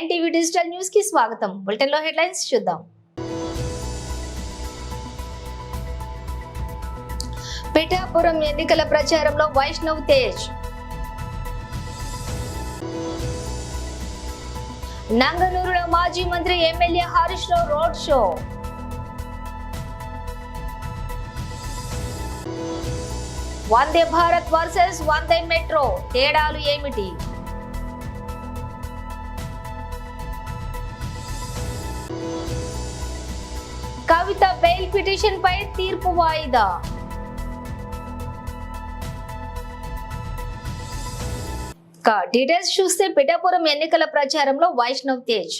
9 TV digital news కి స్వాగతం. Bulletin లో హెడ్లైన్స్ చూద్దాం. పిఠాపురం ఎన్నికల ప్రచారంలో వైష్ణవ్ తేజ్. నంగనూరులో మాజీ మంత్రి MLA Harish Rao road show. Vande Bharat versus వందే మెట్రో తేడాలు ఏమిటి? కవిత బెయిల్ పిటిషన్ పై తీర్పు వాయిదా. డీటెయిల్స్ చూస్తే పిఠాపురం ఎన్నికల ప్రచారంలో వైష్ణవ్ తేజ్.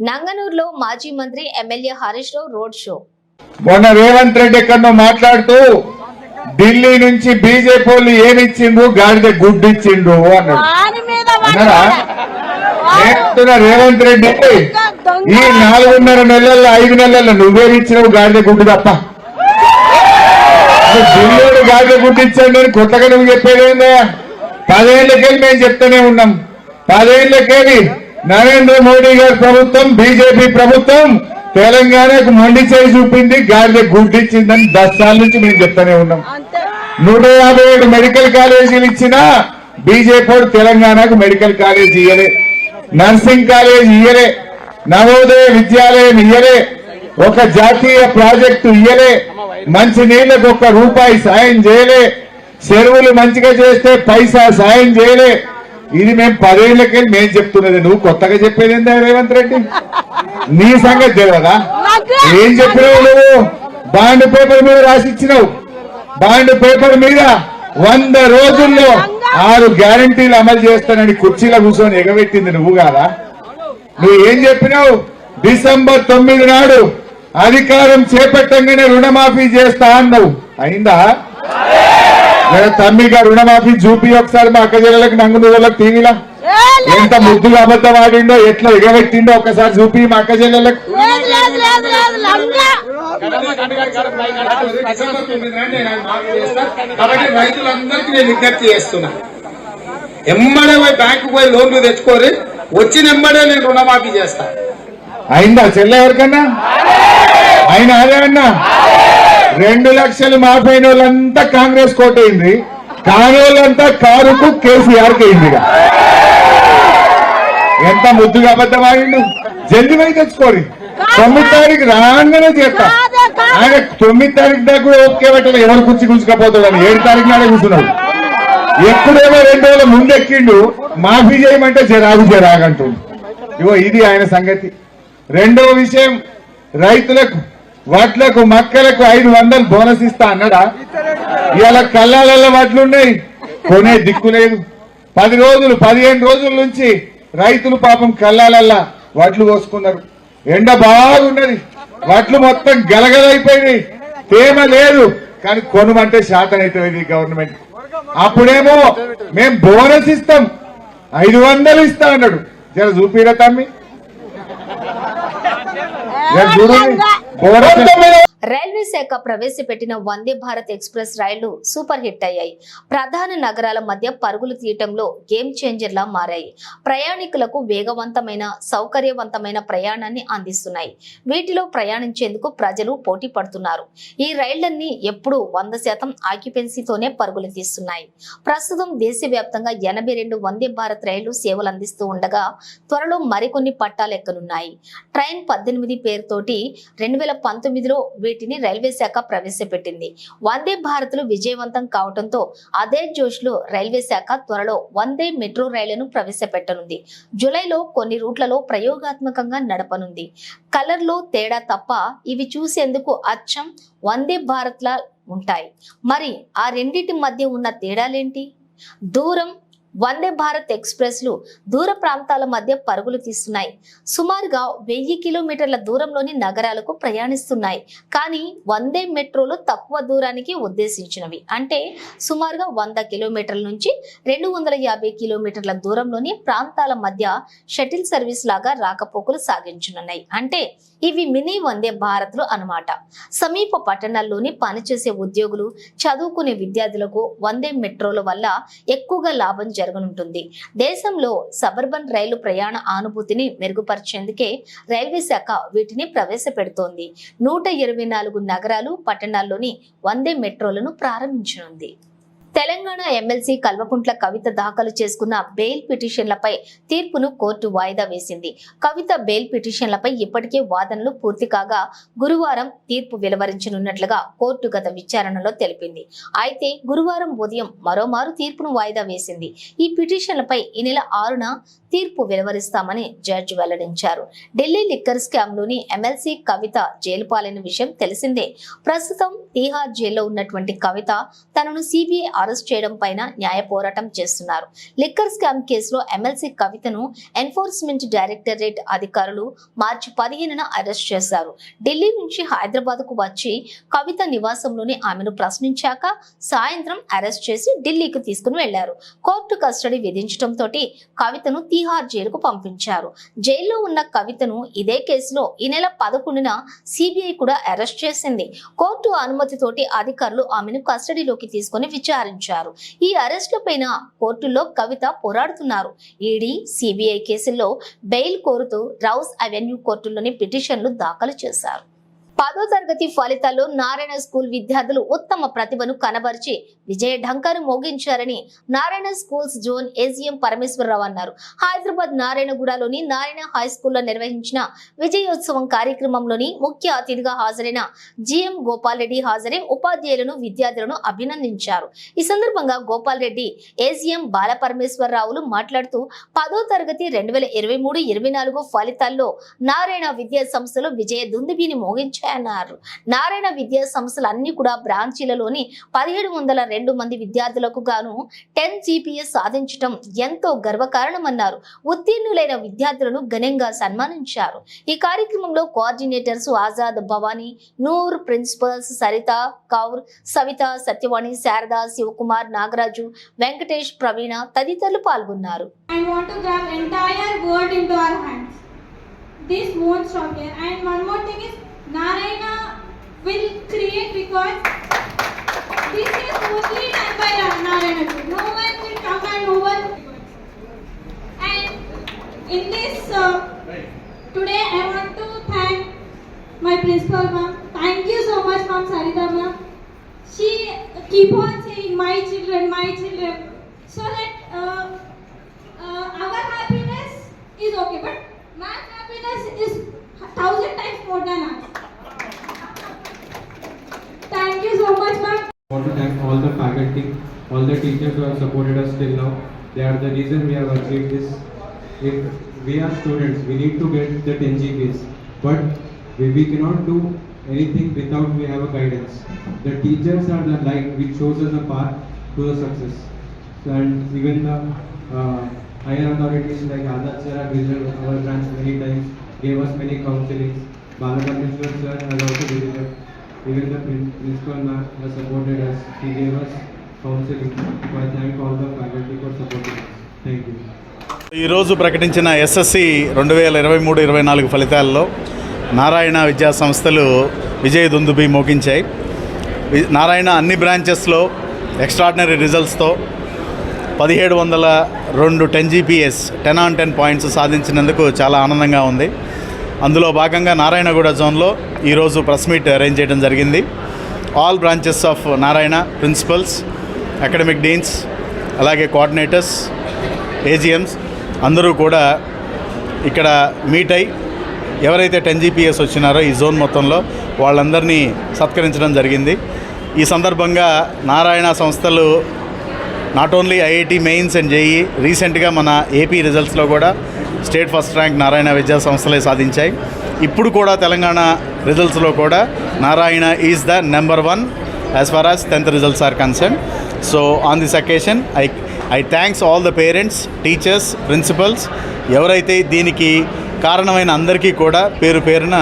నంగనూరులో మాజీ మంత్రి MLA Harish Rao road show. మొన్న రేవంత్ రెడ్డి ఎక్కడో మాట్లాడుతూ ఢిల్లీ నుంచి బీజేపీ వాళ్ళు ఏమిచ్చిండ్రు, గాడిద గుడ్డు ఇచ్చిండ్రు అన్నాడు. రేవంత్ రెడ్డి ఈ 4.5 నెలల్లో 5 నెలల్లో నువ్వేమిచ్చినావు గాడిద గుడ్డు తప్ప. ఢిల్లీలో గాడిద గుడ్డు ఇచ్చాడు నేను కొత్తగా నువ్వు చెప్పేదేందా? 10 ఏళ్లకెళ్ళి మేము చెప్తూనే ఉన్నాం. 10 ఏళ్లకెళ్ళి నరేంద్ర మోడీ గారి ప్రభుత్వం, బీజేపీ ప్రభుత్వం తెలంగాణకు మొండి చేయి చూపింది, గాడిద గుడ్డిచ్చిందని 10 సార్ల నుంచి మేము చెప్తానే ఉన్నాం. 157 మెడికల్ కాలేజీలు ఇచ్చినా బీజేపీ తెలంగాణకు మెడికల్ కాలేజ్ ఇయ్యలే, నర్సింగ్ కాలేజ్ ఇయ్యలే, నవోదయ విద్యాలయం ఇయ్యలే, ఒక జాతీయ ప్రాజెక్టు ఇయ్యలే, మంచి నీళ్లకు ₹1 సాయం చేయలే, చెరువులు మంచిగా చేస్తే పైసా సాయం చేయలే. ఇది మేము 10 ఏళ్లకెళ్ళి మేము చెప్తున్నది, నువ్వు కొత్తగా చెప్పేది ఏందా రేవంత్ రెడ్డి? నీ సంగతి తెలియదా? ఏం చెప్పినావు నువ్వు? బాండ్ పేపర్ మీద రాసిచ్చినావు. బాండ్ పేపర్ మీద 100 రోజుల్లో 6 గ్యారంటీలు అమలు చేస్తానని కుర్చీలో కూర్చొని ఎగబెట్టింది నువ్వు కాదా? నువ్వు ఏం చెప్పినావు? డిసెంబర్ 9 నాడు అధికారం చేపట్టంగానే రుణమాఫీ చేస్తా అన్నావు. అయిందా? తమ్మిగా రుణమాఫీ చూపి ఒకసారి మా అక్క జిల్లాలకు నంగునూరులకు టీవీలా ఎంత ముద్దుగా అబద్ధం ఆడిండో, ఎట్లా ఎగబెట్టిండో ఒకసారి చూపి మా అక్క జిల్లాలకు. రైతులందరికీ నేను విజ్ఞప్తి చేస్తున్నా, ఎమ్మడే బ్యాంకు పోయి లోన్లు తెచ్చుకోరు, వచ్చిన ఎమ్మడే నేను రుణమాఫీ చేస్తా. అయిందా చెల్లె ఎవరికన్నా? అయినా అదేమన్నా 2 లక్షలు మాఫీ అయిన వాళ్ళంతా కాంగ్రెస్ కోటైంది, కానోళ్ళంతా కారుకు కేసీఆర్కి అయిందిగా. ఎంత ముద్దుగా అబద్ధం ఆడిండు. జల్దీ పోయి తెచ్చుకోరి. 9 తారీఖు రాగానే చేస్తా. ఆయన 9 తారీఖు దాకా కూడా ఓకే పెట్టాలి, ఎవరు కూర్చుకపోతాడని 7 తారీఖు నాడే కూర్చున్నాడు. ఎప్పుడేమో 2 రోజుల ముందెక్కిండు, మాఫీ చేయమంటే జరాగంటుండు. ఇగో ఇది ఆయన సంగతి. రెండవ విషయం, రైతులకు వడ్లకు మక్కలకు 500 బోనస్ ఇస్తా అన్నాడా? ఇవాళ కళ్ళాలలో వడ్లున్నాయి, కొనే దిక్కు లేదు. 10 రోజులు 15 రోజుల నుంచి రైతులు పాపం కళ్ళాలల్లా వడ్లు కోసుకున్నారు. ఎండ బాగున్నది, వడ్లు మొత్తం గలగలైపోయినాయి, తేమ లేదు. కానీ కొనుమంటే శాతనైతుంది గవర్నమెంట్. అప్పుడేమో మేం బోనస్ ఇస్తాం 500 ఇస్తా అన్నాడు. జర చూపిరా తమ్మి, రైల్వే శాఖ ప్రవేశపెట్టిన వందే భారత్ ఎక్స్ప్రెస్ రైళ్లు సూపర్ హిట్ అయ్యాయి. ప్రధాన నగరాల మధ్య పరుగులు తీయటంలో గేమ్ చేంజర్లా మారాయి. ప్రయాణికులకు వేగవంతమైన సౌకర్యవంతమైన ప్రయాణాన్ని అందిస్తున్నాయి. వీటిలో ప్రయాణించేందుకు ప్రజలు పోటీ పడుతున్నారు. ఈ రైళ్లన్నీ ఎప్పుడూ 100% ఆక్యుపెన్సీతోనే పరుగులు తీస్తున్నాయి. ప్రస్తుతం దేశవ్యాప్తంగా 82 వందే భారత్ రైళ్లు సేవలు అందిస్తూ ఉండగా త్వరలో మరికొన్ని పట్టాలెక్కనున్నాయి. ట్రైన్ 18 పేరుతోటి 2019లో వీటిని రైల్వే శాఖ ప్రవేశపెట్టింది. వందే భారత్లు విజయవంతం కావడంతో అదే జోష్లో రైల్వే శాఖ త్వరలో వందే మెట్రో రైళ్లను ప్రవేశపెట్టనుంది. జూలైలో కొన్ని రూట్లలో ప్రయోగాత్మకంగా నడపనుంది. కలర్లో తేడా తప్ప ఇవి చూసేందుకు అచ్చం వందే భారత్లా ఉంటాయి. మరి ఆ రెండింటి మధ్య ఉన్న తేడాలేంటి? దూరం. వందే భారత్ ఎక్స్ప్రెస్లు దూర ప్రాంతాల మధ్య పరుగులు తీస్తున్నాయి. సుమారుగా 1000 కిలోమీటర్ల దూరంలోని నగరాలకు ప్రయాణిస్తున్నాయి. కానీ వందే మెట్రోలు తక్కువ దూరానికి ఉద్దేశించినవి. అంటే సుమారుగా 100 కిలోమీటర్ల నుంచి 250 కిలోమీటర్ల దూరంలోని ప్రాంతాల మధ్య షటిల్ సర్వీస్ లాగా రాకపోకలు సాగించనున్నాయి. అంటే ఇవి మినీ వందే భారత్లు అన్నమాట. సమీప పట్టణాల్లోని పనిచేసే ఉద్యోగులు, చదువుకునే విద్యార్థులకు వందే మెట్రోల వల్ల ఎక్కువగా లాభం జరగనుంటుంది. దేశంలో సబర్బన్ రైలు ప్రయాణ అనుభూతిని మెరుగుపరిచేందుకే రైల్వే శాఖ వీటిని ప్రవేశపెడుతోంది. 124 నగరాలు, పట్టణాల్లోని వందే మెట్రోలను ప్రారంభించనుంది. తెలంగాణ ఎమ్మెల్సీ కల్వకుంట్ల కవిత దాఖలు చేసుకున్న బెయిల్ పిటిషన్లపై తీర్పును కోర్టు వాయిదా వేసింది. కవిత బెయిల్ పిటిషన్లపై ఇప్పటికే వాదనలు పూర్తి కాగా గురువారం తీర్పు వెలువరించనున్నట్లుగా కోర్టు గత విచారణలో తెలిపింది. అయితే గురువారం ఉదయం మరోమారు తీర్పును వాయిదా వేసింది. ఈ పిటిషన్లపై ఈ నెల 6న తీర్పు వెలువరిస్తామని జడ్జి వెల్లడించారు. ఢిల్లీ లిక్కర్ స్కామ్ లోని ఎమ్మెల్సీ కవిత జైలు పాలైన విషయం తెలిసిందే. ప్రస్తుతం తీహార్ జైల్లో ఉన్నటువంటి కవిత తనను సిబిఐ అరెస్ట్ చేయడం పైన న్యాయ పోరాటం చేస్తున్నారు. లిక్కర్ స్కామ్ కేసులో ఎమ్మెల్సీ కవితను ఎన్ఫోర్స్మెంట్ డైరెక్టరేట్ అధికారులు మార్చి 15న అరెస్ట్ చేశారు. ఢిల్లీ నుంచి హైదరాబాద్ కు వచ్చి కవిత నివాసంలోని ఆమెను ప్రశ్నించాక సాయంత్రం అరెస్ట్ చేసి ఢిల్లీకి తీసుకుని వెళ్లారు. కోర్టు కస్టడీ విధించడంతో కవితను తీహార్ జైలుకు పంపించారు. జైల్లో ఉన్న కవితను ఇదే కేసులో ఈ నెల 11న సిబిఐ కూడా అరెస్ట్ చేసింది. కోర్టు అనుమతితోటి అధికారులు ఆమెను కస్టడీలోకి తీసుకుని విచారించారు. ఈ అరెస్టులపైన కోర్టులో కవిత పోరాడుతున్నారు. ఈడీ, సిబిఐ కేసుల్లో బెయిల్ కోరుతూ రౌస్ అవెన్యూ కోర్టులోని పిటిషన్లు దాఖలు చేశారు. 10వ తరగతి ఫలితాల్లో నారాయణ స్కూల్ విద్యార్థులు ఉత్తమ ప్రతిభను కనబరిచి విజయ ఢంకాను మోగించారని Narayana schools zone AGM Parameswararao అన్నారు. హైదరాబాద్ నారాయణగూడలోని నారాయణ హై స్కూల్లో నిర్వహించిన విజయోత్సవం కార్యక్రమంలోని ముఖ్య అతిథిగా హాజరైన జిఎం గోపాల్ రెడ్డి హాజరై ఉపాధ్యాయులను, విద్యార్థులను అభినందించారు. ఈ సందర్భంగా గోపాల్ రెడ్డి, ఏజీఎం బాలపరమేశ్వరరావులు మాట్లాడుతూ 10వ తరగతి 2023-24 ఫలితాల్లో నారాయణ విద్యా సంస్థలు విజయ దుందుబిని మోగించారు అన్నారు. నారాయణ విద్యా సంస్థలు అన్ని కూడా బ్రాంచీలలోని 1702 మంది విద్యార్థులకు గాను 10 జీపీఎస్ సాధించడం ఎంతో గర్వకారణమన్నారు. ఉత్తీర్ణులైన విద్యార్థులను ఘనంగా సన్మానించారు. ఈ కార్యక్రమంలో కోఆర్డినేటర్స్ ఆజాద్ భవానీ, నూర్, ప్రిన్సిపల్స్ సరిత కౌర్, సవిత, సత్యవాణి, శారద, శివకుమార్, నాగరాజు, వెంకటేష్, ప్రవీణ తదితరులు పాల్గొన్నారు. This won't stop here. And one more thing is, Narayana will create, because this is mostly done by Narayana. No one will come and over. And in this, today I want to thank my principal ma'am. Thank you so much, ma'am Sarita ma'am. She keep on saying my children, so that our happiness is okay, but my happiness is 1,000 times more than us. Thank you so much, ma'am. I want to thank all the faculty, all the teachers who have supported us till now. They are the reason we have achieved this. If we are students, we need to get the 10 GPAs, but we cannot do anything without we have a guidance. The teachers are the light which shows us the path to the success. And even the higher authorities like Azad sir have visited our branch many times, gave us many counselings. Balakrishnan sir has also visited. Even the principal ma'am has supported us. He gave us counseling. So I thank all the faculty for supporting us. Thank you. ఈరోజు ప్రకటించిన SSC 2023-24 ఫలితాల్లో నారాయణ విద్యా సంస్థలు విజయ దుందుబి మోగించాయి. నారాయణ అన్ని బ్రాంచెస్లో extraordinary రిజల్ట్స్తో 1702 10 GPS 10 on 10 points సాధించినందుకు చాలా ఆనందంగా ఉంది. అందులో భాగంగా నారాయణగూడ జోన్లో ఈరోజు ప్రెస్ మీట్ అరేంజ్ చేయడం జరిగింది. All branches of Narayana principals, academic deans, అలాగే కోఆర్డినేటర్స్, ఏజిఎమ్స్ అందరూ కూడా ఇక్కడ మీట్ అయి ఎవరైతే 10 GPS వచ్చినారో ఈ జోన్ మొత్తంలో వాళ్ళందరినీ సత్కరించడం జరిగింది. ఈ సందర్భంగా నారాయణ సంస్థలు not only IIT mains and JEE, రీసెంట్గా మన ఏపీ రిజల్ట్స్లో కూడా స్టేట్ ఫస్ట్ ర్యాంక్ నారాయణ విద్యా సంస్థలే సాధించాయి. ఇప్పుడు కూడా తెలంగాణ రిజల్ట్స్లో కూడా Narayana is the number 1 as far as 10th results are concern. So on this occasion I thanks all the parents, teachers, principals, ఎవరైతే దీనికి కారణమైన అందరికీ కూడా పేరు పేరున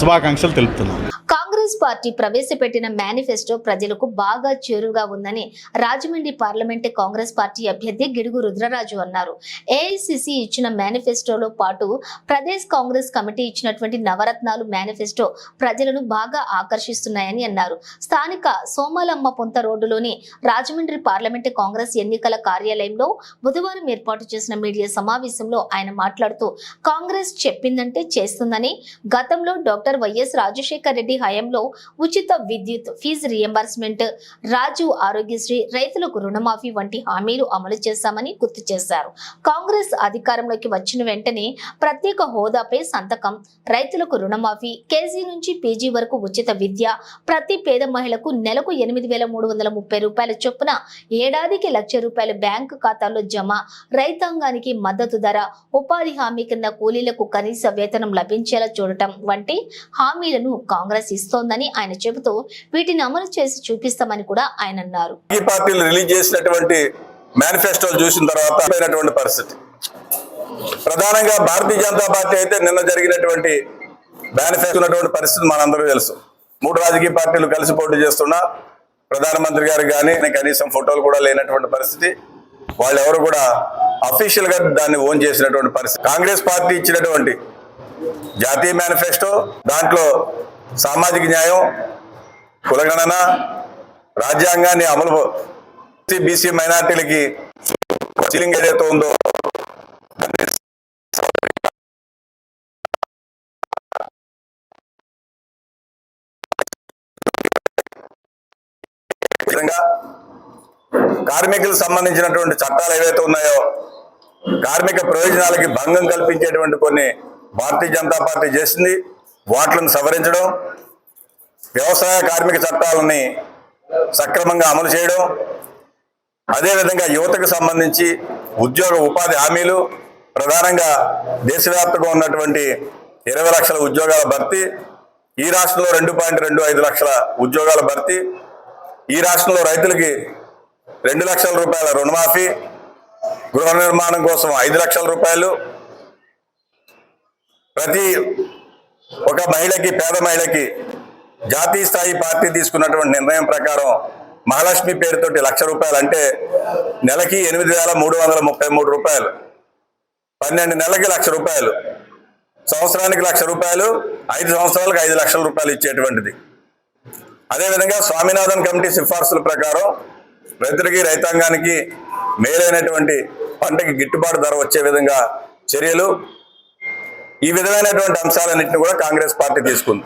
శుభాకాంక్షలు తెలుపుతున్నాను. కాంగ్రెస్ పార్టీ ప్రవేశపెట్టిన మేనిఫెస్టో ప్రజలకు బాగా చేరుగా ఉందని రాజమండ్రి పార్లమెంట్ కాంగ్రెస్ పార్టీ అభ్యర్థి గిడుగు రుద్రరాజు అన్నారు. ఏఐసిసి ఇచ్చిన మేనిఫెస్టోలో పాటు ప్రదేశ్ కాంగ్రెస్ కమిటీ ఇచ్చినటువంటి నవరత్నాలు మేనిఫెస్టో ప్రజలను బాగా ఆకర్షిస్తున్నాయని అన్నారు. స్థానిక సోమాలమ్మ పొంత రోడ్డులోని రాజమండ్రి పార్లమెంట్ కాంగ్రెస్ ఎన్నికల కార్యాలయంలో బుధవారం ఏర్పాటు చేసిన మీడియా సమావేశంలో ఆయన మాట్లాడుతూ కాంగ్రెస్ చెప్పిందంటే చేస్తుందని, గతంలో డాక్టర్ వైఎస్ రాజశేఖర్ రెడ్డి హయాంలో ఉచిత విద్యుత్, ఫీజు రియంబర్స్మెంట్, రాజీవ్ ఆరోగ్యశ్రీ, రైతులకు రుణమాఫీ వంటి హామీలు అమలు చేశామని గుర్తు చేశారు. కాంగ్రెస్ అధికారంలోకి వచ్చిన వెంటనే ప్రత్యేక హోదాపై సంతకం, రైతులకు రుణమాఫీ, కేజీ నుంచి పీజీ వరకు ఉచిత విద్య, ప్రతి పేద మహిళకు నెలకు 8,330 రూపాయల చొప్పున ఏడాదికి ₹1,00,000 బ్యాంకు ఖాతాల్లో జమ, రైతాంగానికి మద్దతు ధర, ఉపాధి హామీ కింద కూలీలకు కనీస వేతనం లభించేలా చూడటం వంటి హామీలను కాంగ్రెస్ ఇస్తోందని ఆయన చెబుతూ వీటిని అమలు చేసి చూపిస్తామని కూడా ఆయన అన్నారు. ఈ పార్టీలు రిలీజ్ చేసినటువంటి మేనిఫెస్టోలు చూసిన తర్వాత పరిస్థితి ప్రధానంగా భారతీయ జనతా పార్టీ అయితే నిన్న జరిగినటువంటి మేనిఫెస్టో ఉన్నటువంటి పరిస్థితి మనందరూ తెలుసు. 3 రాజకీయ పార్టీలు కలిసి పోటీ చేస్తున్నా ప్రధానమంత్రి గారు కానీ కనీసం ఫోటోలు కూడా లేనటువంటి పరిస్థితి. వాళ్ళెవరు కూడా అఫీషియల్ గా దాన్ని ఓన్ చేసినటువంటి పరిస్థితి. కాంగ్రెస్ పార్టీ ఇచ్చినటువంటి జాతీయ మేనిఫెస్టో దాంట్లో సామాజిక న్యాయం, కులగణన, రాజ్యాంగాన్ని అమలు, బీసీ మైనార్టీలకి సీలింగ్ ఏదైతే ఉందో కార్మికులకు సంబంధించినటువంటి చట్టాలు ఏవైతే ఉన్నాయో కార్మిక ప్రయోజనాలకి భంగం కల్పించేటువంటి కొన్ని భారతీయ జనతా పార్టీ చేసింది. వాటిని సవరించడం, వ్యవసాయ కార్మిక చట్టాలని సక్రమంగా అమలు చేయడం, అదేవిధంగా యువతకు సంబంధించి ఉద్యోగ ఉపాధి హామీలు, ప్రధానంగా దేశవ్యాప్తంగా ఉన్నటువంటి 20 లక్షల ఉద్యోగాల భర్తీ, ఈ రాష్ట్రంలో 2.25 లక్షల ఉద్యోగాల భర్తీ, ఈ రాష్ట్రంలో రైతులకి 2 లక్షల రూపాయల రుణమాఫీ, గృహ నిర్మాణం కోసం 5 లక్షల రూపాయలు, ప్రతి ఒక మహిళకి, పేద మహిళకి జాతీయ స్థాయి పార్టీ తీసుకున్నటువంటి నిర్ణయం ప్రకారం మహాలక్ష్మి పేరుతోటి ₹1,00,000 అంటే నెలకి 8,333 రూపాయలు, 12 నెలలకి ₹1,00,000, సంవత్సరానికి ₹1,00,000, 5 సంవత్సరాలకు 5 లక్షల రూపాయలు ఇచ్చేటువంటిది. అదేవిధంగా స్వామినాథన్ కమిటీ సిఫార్సుల ప్రకారం రైతులకి, రైతాంగానికి మేలైనటువంటి పంటకి గిట్టుబాటు ధర వచ్చే విధంగా చర్యలు, ఈ విధమైనటువంటి అంశాలన్నింటినీ కూడా కాంగ్రెస్ పార్టీ తీసుకుంది.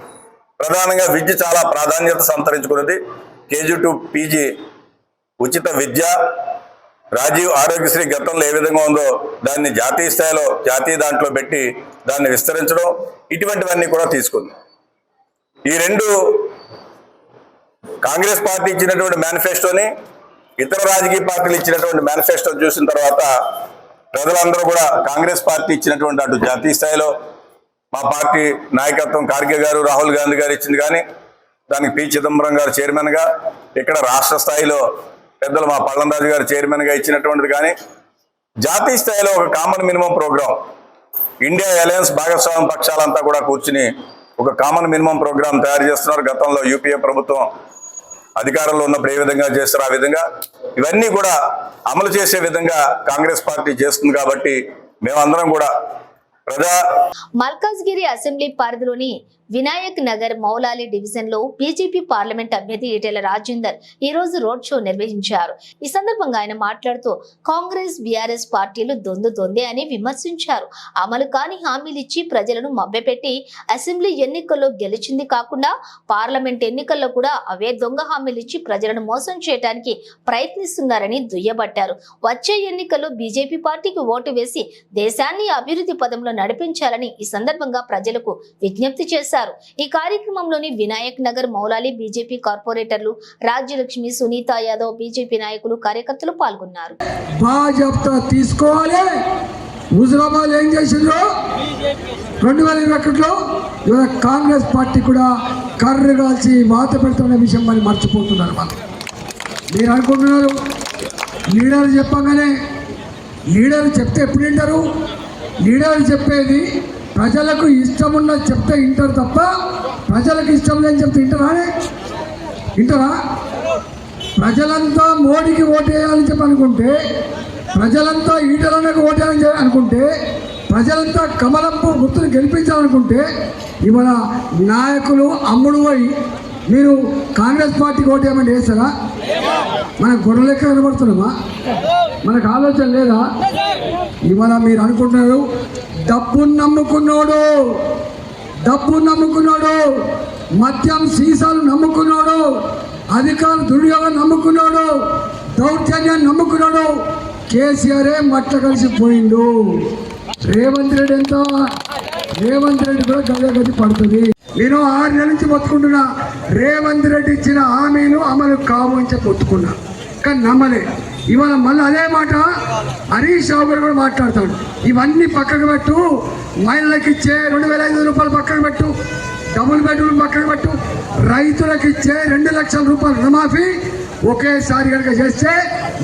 ప్రధానంగా విద్య చాలా ప్రాధాన్యత సంతరించుకున్నది. కేజీ టు పీజీ ఉచిత విద్య, రాజీవ్ ఆరోగ్యశ్రీ గతంలో ఏ విధంగా ఉందో దాన్ని జాతీయ స్థాయిలో జాతీయ దాంట్లో పెట్టి దాన్ని విస్తరించడం, ఇటువంటివన్నీ కూడా తీసుకుంది. ఈ రెండు కాంగ్రెస్ పార్టీ ఇచ్చినటువంటి మేనిఫెస్టోని ఇతర రాజకీయ పార్టీలు ఇచ్చినటువంటి మేనిఫెస్టో చూసిన తర్వాత ప్రజలందరూ కూడా కాంగ్రెస్ పార్టీ ఇచ్చినటువంటి అటు జాతీయ స్థాయిలో మా పార్టీ నాయకత్వం ఖార్గే గారు, రాహుల్ గాంధీ గారు ఇచ్చింది కానీ, దానికి పి చిదంబరం గారు చైర్మన్గా, ఇక్కడ రాష్ట్ర స్థాయిలో పెద్దలు మా పళ్ళంరాజు గారు చైర్మన్గా ఇచ్చినటువంటిది కానీ, జాతీయ స్థాయిలో ఒక common minimum programme India alliance భాగస్వామ్య పక్షాలంతా కూడా కూర్చుని ఒక కామన్ మినిమం ప్రోగ్రాం తయారు చేస్తున్నారు. గతంలో యూపీఏ ప్రభుత్వం అధికారంలో ఉన్నప్పుడు ఏ విధంగా చేస్తారో ఆ విధంగా ఇవన్నీ కూడా అమలు చేసే విధంగా కాంగ్రెస్ పార్టీ చేస్తుంది. కాబట్టి మేమందరం కూడా మల్కాజ్గిరి అసెంబ్లీ పరిధిలోని వినాయక్ నగర్ మౌలాలి డివిజన్ లో బీజేపీ పార్లమెంట్ అభ్యర్థి ఈటెల రాజేందర్ ఈ రోజు రోడ్ షో నిర్వహించారు. ఈ సందర్భంగా ఆయన మాట్లాడుతూ కాంగ్రెస్ బీఆర్ఎస్ పార్టీలు దొందే అని విమర్శించారు. అమలు కాని హామీలిచ్చి ప్రజలను మభ్యపెట్టి అసెంబ్లీ ఎన్నికల్లో గెలిచింది కాకుండా పార్లమెంట్ ఎన్నికల్లో కూడా అవే దొంగ హామీలిచ్చి ప్రజలను మోసం చేయడానికి ప్రయత్నిస్తున్నారని దుయ్యబట్టారు. వచ్చే ఎన్నికల్లో బీజేపీ పార్టీకి ఓటు వేసి దేశాన్ని అభివృద్ధి పదంలో నడిపించాలని ఈ సందర్భంగా ప్రజలకు విజ్ఞప్తి చేశారు. ఈ కార్యక్రమంలోని వినాయక్ నగర్ మౌలాలి బీజేపీ కార్పొరేటర్లు రాజ్యలక్ష్మి, సునీత యాదవ్, బీజేపీ నాయకులు, కార్యకర్తలు పాల్గొన్నారు. హుజరాబాద్ ఏం చేసిందో 2021లో ఇవాళ కాంగ్రెస్ పార్టీ కూడా కర్రు కాల్చి వాత పెడుతున్న విషయం మరి మర్చిపోతున్నారు. మీరు అనుకుంటున్నారు లీడర్ చెప్పగానే, లీడర్ చెప్తే ఎప్పుడు వింటారు? లీడర్ చెప్పేది ప్రజలకు ఇష్టమున్నది చెప్తే వింటారు తప్ప ప్రజలకు ఇష్టం లేని చెప్తే వింటారా? ప్రజలంతా మోడీకి ఓటేయాలని చెప్పి అనుకుంటే, ప్రజలంతా ఈటలన్నకు ఓటేయాలని అనుకుంటే, ప్రజలంతా కమలంపు గుర్తును గెలిపించాలనుకుంటే ఇవాళ నాయకులు అమ్ముడు పోయి మీరు కాంగ్రెస్ పార్టీకి ఓటేయమని వేస్తారా? మనకు గొడవ లెక్క కనబడుతున్నామా? మనకు ఆలోచన లేదా? ఇవాళ మీరు అనుకుంటున్నారు డబ్బును నమ్ముకున్నాడు, మద్యం సీసాలు నమ్ముకున్నాడు, అధికార దుర్యోగం నమ్ముకున్నాడు, దౌర్జన్యాన్ని నమ్ముకున్నాడు. కేసీఆరే మట్ల కలిసిపోయిండు. రేవంత్ రెడ్డి కూడా గది పడుతుంది. నేను 6 నెలల నుంచి మొత్తుకుంటున్నా, రేవంత్ రెడ్డి ఇచ్చిన హామీలు అమలు కావు అని చెప్పి మొత్తుకున్నా, కానీ నమ్మలే. ఇవాళ మళ్ళీ అదే మాట హరీష్ రావు గారు కూడా మాట్లాడతాడు. ఇవన్నీ పక్కకు పెట్టు, మహిళలకు ఇచ్చే 2500 రూపాయలు పక్కకు పెట్టు, డబుల్ బెడ్రూమ్ పక్కకు పెట్టు, రైతులకు ఇచ్చే 2 లక్షల రూపాయలు రుణమాఫీ ఒకేసారి కనుక చేస్తే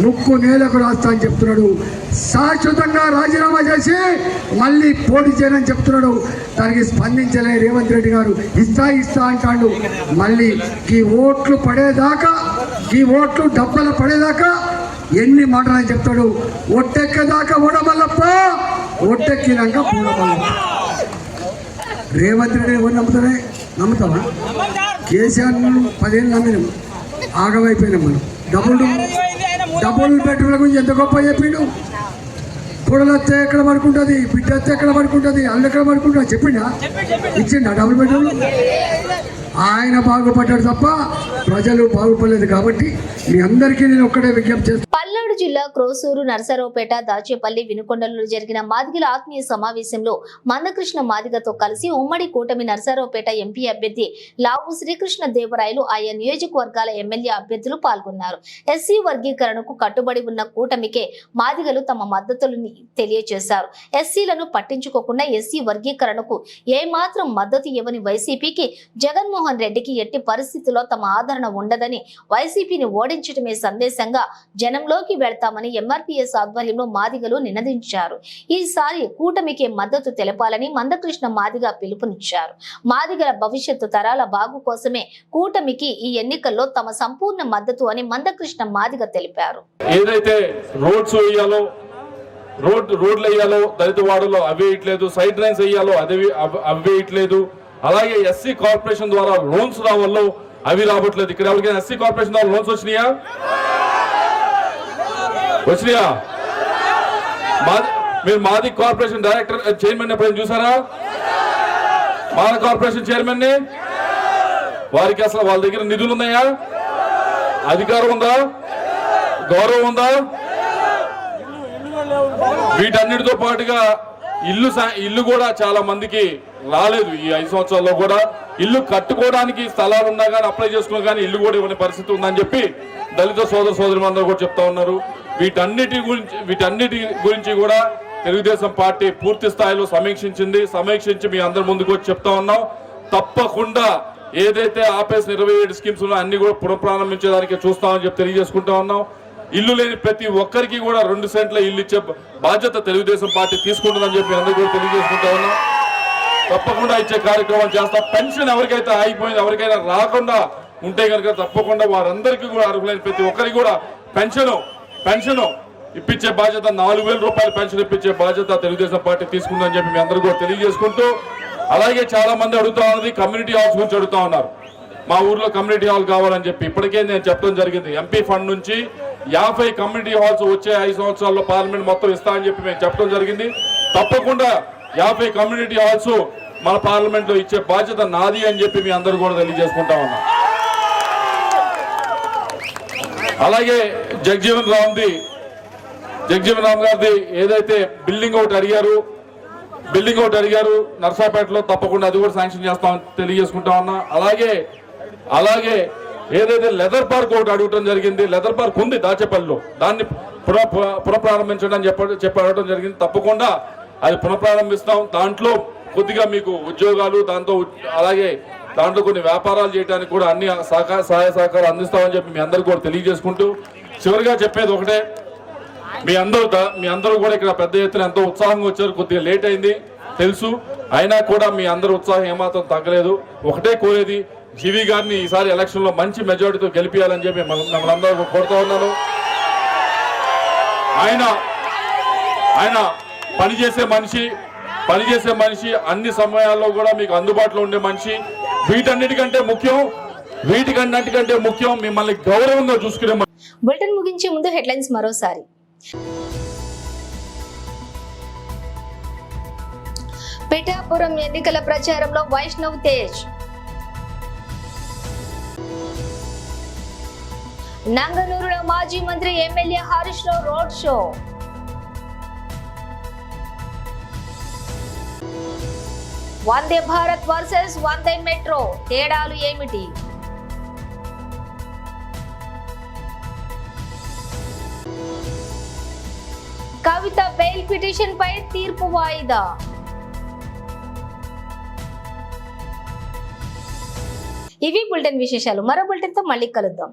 ముక్కు నేలకు రాస్తా అని చెప్తున్నాడు. శాశ్వతంగా రాజీనామా చేసి మళ్ళీ పోటీ చేయని చెప్తున్నాడు. దానికి స్పందించలే రేవంత్ రెడ్డి గారు. ఇస్తా అంటాడు. మళ్ళీ ఈ ఓట్లు పడేదాకా, ఈ ఓట్లు డబ్బలు పడేదాకా ఎన్ని మాటలని చెప్తాడు. ఒట్టెక్కేదాకా ఓడమల్లప్ప, ఒట్టెక్కినాక పూడమల్లప్ప. రేవంత్ రెడ్డి ఎవరు నమ్ముతావా? కేసీఆర్ 10 ఏళ్ళు నమ్మినాం, ఆగమైపోయినాం మనం. డబుల్ బెడ్రూమ్ల గురించి ఎంత గొప్ప చెప్పిండు. పొడలత్తే ఎక్కడ పడుకుంటుంది, బిడ్డత్తే ఎక్కడ పడుకుంటుంది, అల్లు ఎక్కడ పడుకుంటుంది చెప్పిండా? ఇచ్చిండా డబుల్ బెడ్రూమ్? ఆయన బాగుపడ్డాడు తప్ప ప్రజలు బాగుపడలేదు. కాబట్టి మీ అందరికీ నేను ఒక్కడే విజ్ఞప్తి చేస్తాను. పల్నాడు జిల్లా క్రోసూరు, నర్సరావుపేట, దాచేపల్లి, వినుకొండలలో జరిగిన మాదిగల ఆత్మీయ సమావేశంలో మందకృష్ణ మాదిగతో కలిసి ఉమ్మడి కూటమి నర్సరావుపేట ఎంపీ అభ్యర్థి లావు శ్రీకృష్ణ దేవరాయలు ఆయా నియోజకవర్గాల ఎమ్మెల్యే అభ్యర్థులు పాల్గొన్నారు. ఎస్సీ వర్గీకరణకు కట్టుబడి ఉన్న కూటమికే మాదిగలు తమ మద్దతులను తెలియజేశారు. ఎస్సీలను పట్టించుకోకుండా ఎస్సీ వర్గీకరణకు ఏమాత్రం మద్దతు ఇవ్వని వైసీపీకి జగన్మోహన్ రెడ్డికి ఎట్టి పరిస్థితుల్లో తమ ఆదరణ ఉండదని, వైసీపీని ఓడించడమే సందేశంగా జనంలోకి వెళ్తామని ఎంఆర్పీఎస్ ఆధ్వర్యంలో మాదిగలు నినదించారు. ఈసారి కూటమికి మద్దతు తెలపాలని మందకృష్ణ మాదిగ పిలుపునిచ్చారు. మాదిగల భవిష్యత్తు తరాల బాగు కోసమే కూటమికి ఈ ఎన్నికల్లో తమ సంపూర్ణ మద్దతు అని మందకృష్ణ మాదిగ తెలిపారు. ఏదైతే రోడ్స్ వేయాలో, రోడ్లు వేయాలో దళిత వాడలో అవి వేయట్లేదు, సైడ్ డ్రైన్స్ వేయాలో అవి వేయట్లేదు. అలాగే ఎస్సీ కార్పొరేషన్ ద్వారా లోన్స్ రావాలో అవి రావట్లేదు. ఇక్కడ ఎవరికైనా ఎస్సీ కార్పొరేషన్ ద్వారా లోన్స్ వచ్చినాయా? మీరు మాది కార్పొరేషన్ డైరెక్టర్ చైర్మన్ ఎప్పుడైనా చూసారా? మాది కార్పొరేషన్ చైర్మన్ ని వారికి అసలు వాళ్ళ దగ్గర నిధులు ఉన్నాయా? అధికారం ఉందా? గౌరవం ఉందా? వీటన్నిటితో పాటుగా ఇల్లు కూడా చాలా మందికి రాలేదు. ఈ 5 సంవత్సరాల్లో కూడా ఇల్లు కట్టుకోవడానికి స్థలాలు ఉన్నా కానీ అప్లై చేసుకున్నా కానీ ఇల్లు కూడా ఇవ్వని పరిస్థితి ఉందని చెప్పి దళిత సోదరులందరూ కూడా చెప్తా ఉన్నారు. వీటన్నిటి గురించి కూడా తెలుగుదేశం పార్టీ పూర్తి స్థాయిలో సమీక్షించి మీ అందరి ముందుకు వచ్చి చెప్తా ఉన్నాం. తప్పకుండా ఏదైతే ఆపేసిన 27 స్కీమ్స్ ఉన్నాయో అన్ని కూడా పునఃప్రారంభించేదానికి చూస్తామని చెప్పి తెలియజేసుకుంటా ఉన్నాం. ఇల్లు లేని ప్రతి ఒక్కరికి కూడా 2 సెంట్ల ఇల్లు ఇచ్చే బాధ్యత తెలుగుదేశం పార్టీ తీసుకుంటుందని చెప్పి అందరూ కూడా తెలియజేసుకుంటా ఉన్నాం. తప్పకుండా ఇచ్చే కార్యక్రమాలు చేస్తాం. పెన్షన్ ఎవరికైతే ఆగిపోయింది, ఎవరికైనా రాకుండా ఉంటే కనుక తప్పకుండా వారందరికీ కూడా అర్హులైన ప్రతి ఒక్కరికి కూడా పెన్షన్ ఇప్పించే బాధ్యత, 4,000 రూపాయల పెన్షన్ ఇప్పించే బాధ్యత తెలుగుదేశం పార్టీ తీసుకుందని చెప్పి మీ అందరూ కూడా తెలియజేసుకుంటూ, అలాగే చాలా మంది అడుగుతా ఉన్నది కమ్యూనిటీ హాల్స్ గురించి అడుగుతా ఉన్నారు. మా ఊర్లో కమ్యూనిటీ హాల్ కావాలని చెప్పి ఇప్పటికే నేను చెప్పడం జరిగింది. ఎంపీ ఫండ్ నుంచి 50 కమ్యూనిటీ హాల్స్ వచ్చే 5 సంవత్సరాల్లో పార్లమెంట్ మొత్తం ఇస్తా అని చెప్పి మేము చెప్పడం జరిగింది. తప్పకుండా 50 కమ్యూనిటీ హాల్స్ మన పార్లమెంట్ లో ఇచ్చే బాధ్యత నాది అని చెప్పి మీ అందరూ కూడా తెలియజేసుకుంటా ఉన్నాం. అలాగే జగజీవన్ రామ్ గారిది ఏదైతే బిల్డింగ్ ఒకటి అడిగారు నర్సాపేటలో, తప్పకుండా అది కూడా శాంక్షన్ చేస్తామని తెలియజేసుకుంటా ఉన్నా. అలాగే ఏదైతే లెదర్ పార్క్ ఒకటి అడగటం జరిగింది. లెదర్ పార్క్ ఉంది దాచేపల్లిలో, దాన్ని పునఃప్రారంభించడం చెప్పడం జరిగింది. తప్పకుండా అది పునఃప్రారంభిస్తాం. దాంట్లో కొద్దిగా మీకు ఉద్యోగాలు, దాంట్లో కొన్ని వ్యాపారాలు చేయడానికి కూడా అన్ని సహాయ సహకారాలు అందిస్తామని చెప్పి మీ అందరూ కూడా తెలియజేసుకుంటూ, చివరిగా చెప్పేది ఒకటే, మీ అందరూ కూడా ఇక్కడ పెద్ద ఎత్తున ఎంతో ఉత్సాహంగా వచ్చారు. కొద్దిగా లేట్ అయింది తెలుసు, అయినా కూడా మీ అందరూ ఉత్సాహం ఏమాత్రం తగ్గలేదు. ఒకటే కోరేది, జీవి గారిని ఈసారి ఎలక్షన్ లో మంచి మెజారిటీతో గెలిపియాలని చెప్పి మిమ్మల్ని అందరూ కోరుతా ఉన్నాను. ఆయన పనిచేసే మనిషి, అన్ని సమయాల్లో కూడా మీకు అందుబాటులో ఉండే మనిషి. వీటన్నిటికంటే ముఖ్యం మిమ్మల్ని గౌరవంగా చూసుకునే. బులెటిన్ ముగించే ముందు హెడ్లైన్స్ మరోసారి. పిఠాపురం ఎన్నికల ప్రచారంలో వైష్ణవ్ తేజ్. నంగనూరులో మాజీ మంత్రి MLA Harish Rao road show. Vande Bharat versus వందే మెట్రో, తేడాలు ఏమిటి? కవిత బెయిల్ పిటిషన్ పై తీర్పు వాయిదా. ఇవి బులెటిన్ విశేషాలు. మరో బులెటిన్ తో మళ్ళీ కలుద్దాం.